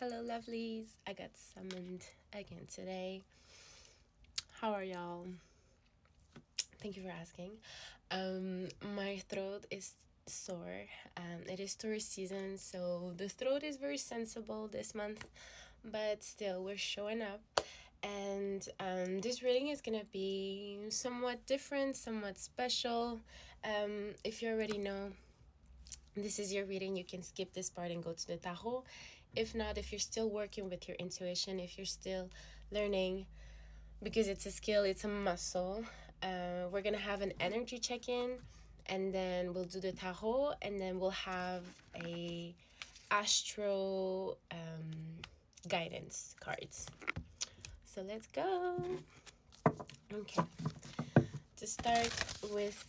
Hello, lovelies. I got summoned again today. How are y'all? Thank you for asking. My throat is sore. It is tourist season, so the throat is very sensible this month, but still, we're showing up. And this reading is gonna be somewhat different, somewhat special. If you already know, this is your reading, you can skip this part and go to the tarot. If not, if you're still working with your intuition, if you're still learning, because it's a skill, it's a muscle, we're gonna have an energy check-in, and then we'll do the tarot, and then we'll have a astro guidance cards. So let's go. Okay, to start with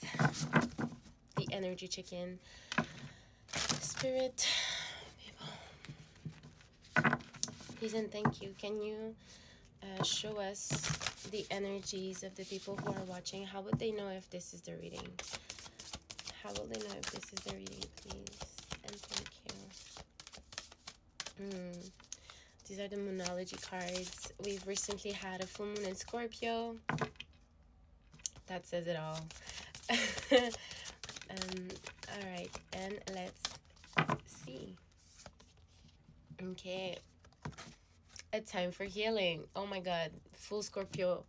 the energy check-in, Spirit, please and thank you. Can you show us the energies of the people who are watching? How would they know if this is the reading? How will they know if this is the reading, please? And thank you. These are the Moonology cards. We've recently had a full moon in Scorpio. That says it all. All right, and let's see. Okay. A time for healing. Oh my god. Full Scorpio.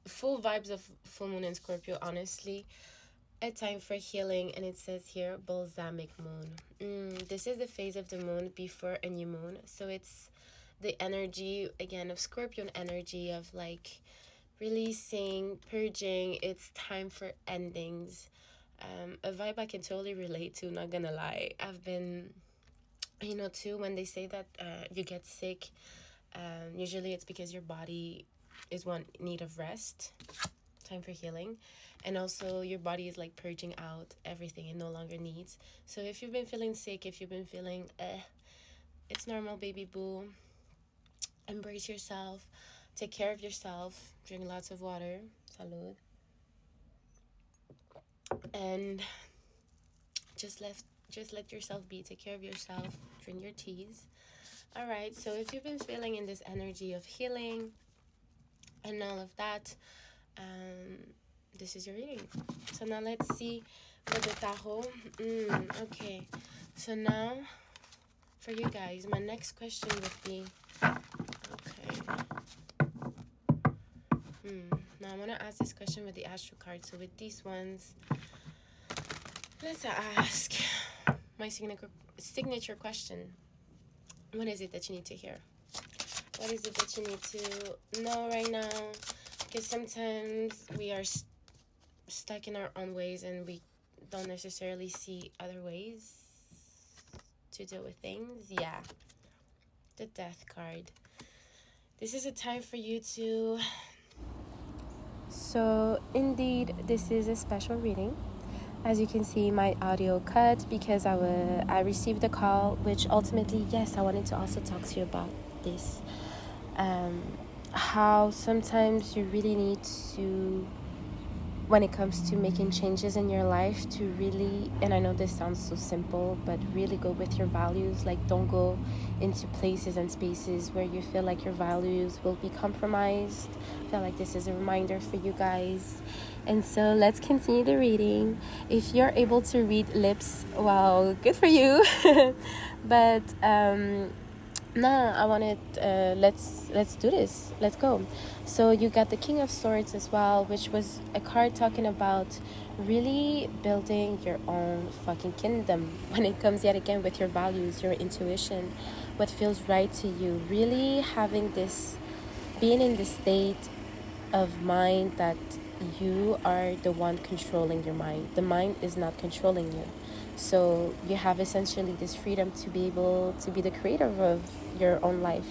Full vibes of full moon in Scorpio, honestly. A time for healing, and it says here balsamic moon. This is the phase of the moon before a new moon, so it's the energy again of Scorpion energy of like releasing, purging. It's time for endings. A vibe I can totally relate to, not gonna lie. I've been, too, when they say that you get sick, usually it's because your body is one need of rest. Time for healing, and also your body is like purging out everything it no longer needs. So if you've been feeling sick, if you've been feeling it's normal, baby boo. Embrace yourself, take care of yourself, drink lots of water, salud, and just let yourself be. Take care of yourself, drink your teas. All right, so if you've been feeling in this energy of healing and all of that, this is your reading. So now let's see with the tarot. Okay, so now for you guys, my next question would be, okay, now I'm gonna ask this question with the astro card. So with these ones, let's ask my signature question. What is it that you need to hear? What is it that you need to know right now? Because sometimes we are stuck in our own ways and we don't necessarily see other ways to deal with things. Yeah, the Death card. This is a time for you to... So indeed, this is a special reading. As you can see, my audio cut because I received a call, which ultimately, yes, I wanted to also talk to you about this. How sometimes you really need to, when it comes to making changes in your life, to really, and I know this sounds so simple, but really go with your values. Like, don't go into places and spaces where you feel like your values will be compromised. I feel like this is a reminder for you guys. And so let's continue the reading. If you're able to read lips, well, good for you. But no, I wanted, let's do this. Let's go. So you got the King of Swords as well, which was a card talking about really building your own fucking kingdom when it comes yet again with your values, your intuition, what feels right to you. Really having this, being in the state of mind that you are the one controlling your mind. The mind is not controlling you. So you have essentially this freedom to be able to be the creator of your own life,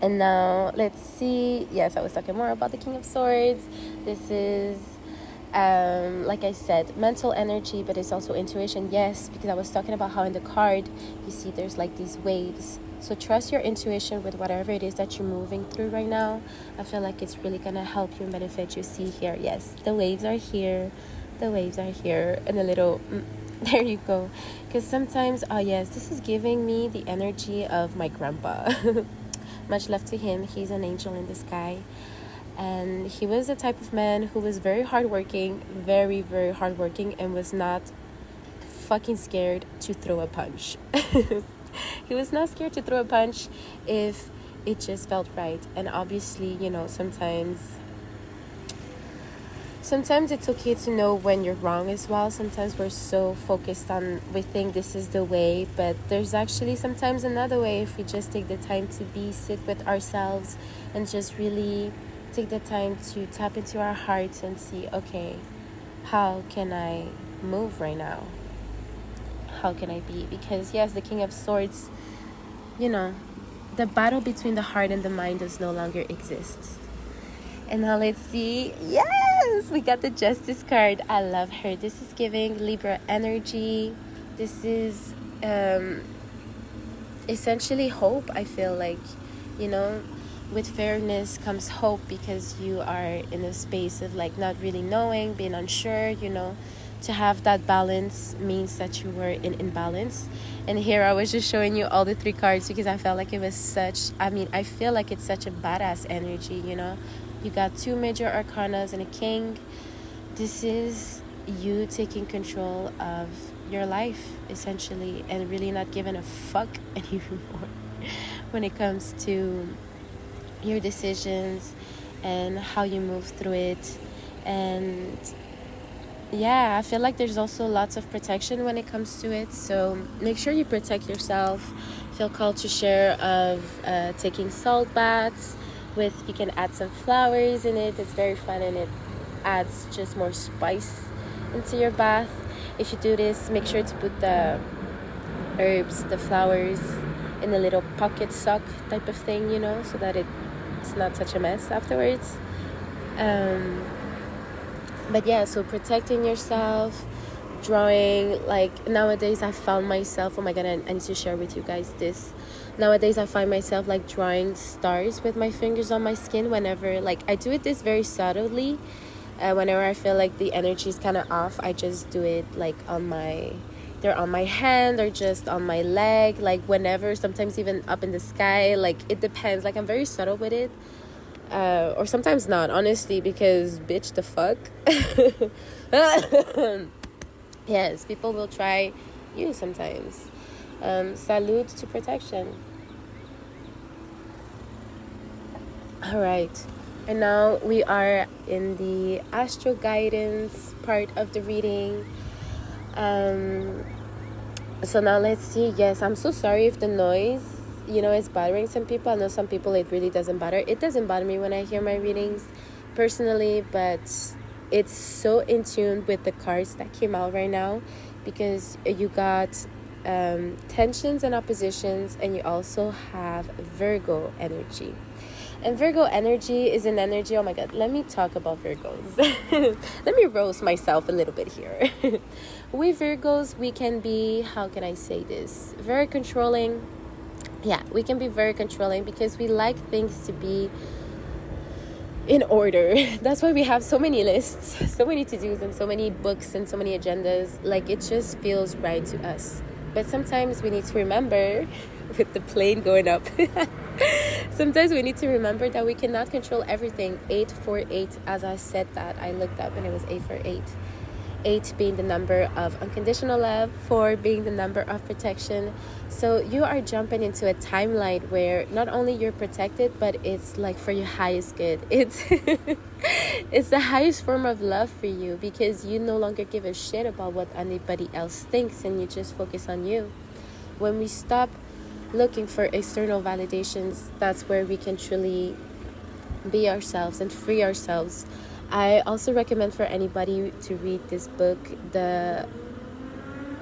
And now let's see. Yes, I was talking more about the King of Swords. This is, like I said, mental energy, but it's also intuition. Yes, because I was talking about how in the card, you see there's like these waves. So trust your intuition with whatever it is that you're moving through right now. I feel like it's really going to help you and benefit you. See here, yes, the waves are here. The waves are here. And a little There you go. Because sometimes, oh yes, this is giving me the energy of my grandpa. Much love to him. He's an angel in the sky. And he was the type of man who was very hardworking, very, very hardworking, and was not fucking scared to throw a punch. He was not scared to throw a punch if it just felt right. And obviously, you know, sometimes it's okay to know when you're wrong as well. Sometimes we're so focused on, we think this is the way, but there's actually sometimes another way if we just take the time to sit with ourselves and just really take the time to tap into our hearts and see, okay, how can I move right now? How can I be? Because yes, the King of Swords, you know, the battle between the heart and the mind does no longer exist. And now let's see. Yes, we got the Justice card. I love her. This is giving Libra energy. This is essentially hope. I feel like, you know, with fairness comes hope, because you are in a space of like not really knowing, being unsure, you know. To have that balance means that you were in imbalance. And here I was just showing you all the 3 cards because I felt like it was I feel like it's such a badass energy, you know. You got 2 major arcanas and a king. This is you taking control of your life, essentially, and really not giving a fuck anymore when it comes to your decisions and how you move through it. And yeah, I feel like there's also lots of protection when it comes to it. So make sure you protect yourself. Feel called to share of taking salt baths with, you can add some flowers in it. It's very fun and it adds just more spice into your bath. If you do this, make sure to put the herbs, the flowers in a little pocket sock type of thing, you know, so that it's not such a mess afterwards. But yeah, so protecting yourself, drawing, like nowadays I found myself, oh my god, I need to share with you guys this. Nowadays I find myself like drawing stars with my fingers on my skin whenever, like I do this very subtly. Whenever I feel like the energy is kind of off, I just do it like they're on my hand or just on my leg, like whenever, sometimes even up in the sky, like it depends, like I'm very subtle with it. Or sometimes not, honestly, because bitch, the fuck. Yes, people will try you sometimes. Salute to protection. All right, and now we are in the astral guidance part of the reading. So now let's see. Yes, I'm so sorry if the noise, you know, is bothering some people. I know some people it really doesn't bother. It doesn't bother me when I hear my readings personally, but it's so in tune with the cards that came out right now, because you got tensions and oppositions, and you also have Virgo energy. And Virgo energy is an energy, oh my god, let me talk about Virgos. Let me roast myself a little bit here. We Virgos, we can be, how can I say this, very controlling. Yeah, we can be very controlling because we like things to be in order. That's why we have so many lists, so many to-dos, and so many books and so many agendas. Like, it just feels right to us. But sometimes we need to remember, with the plane going up, sometimes we need to remember that we cannot control everything. 848, as I said that, I looked up and it was 848. 8 being the number of unconditional love, 4 being the number of protection. So you are jumping into a timeline where not only you're protected, but it's like for your highest good. It's it's the highest form of love for you, because you no longer give a shit about what anybody else thinks, and you just focus on you. When we stop looking for external validations, that's where we can truly be ourselves and free ourselves. I also recommend for anybody to read this book, The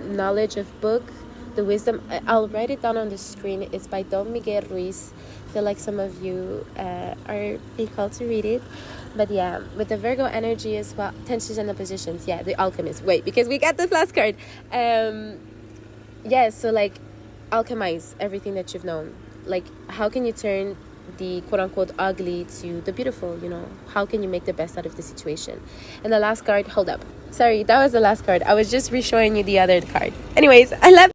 Knowledge of Book, The Wisdom. I'll write it down on the screen. It's by Don Miguel Ruiz. I feel like some of you are being called to read it. But yeah, with the Virgo energy as well, tensions and oppositions. Yeah, the Alchemist. Wait, because we got the last card. Yeah, so like alchemize everything that you've known. Like, how can you turn the quote-unquote ugly to the beautiful. How can you make the best out of the situation? And the last card, hold up, sorry, that was the last card. I was just re-showing you the other card. Anyways, I love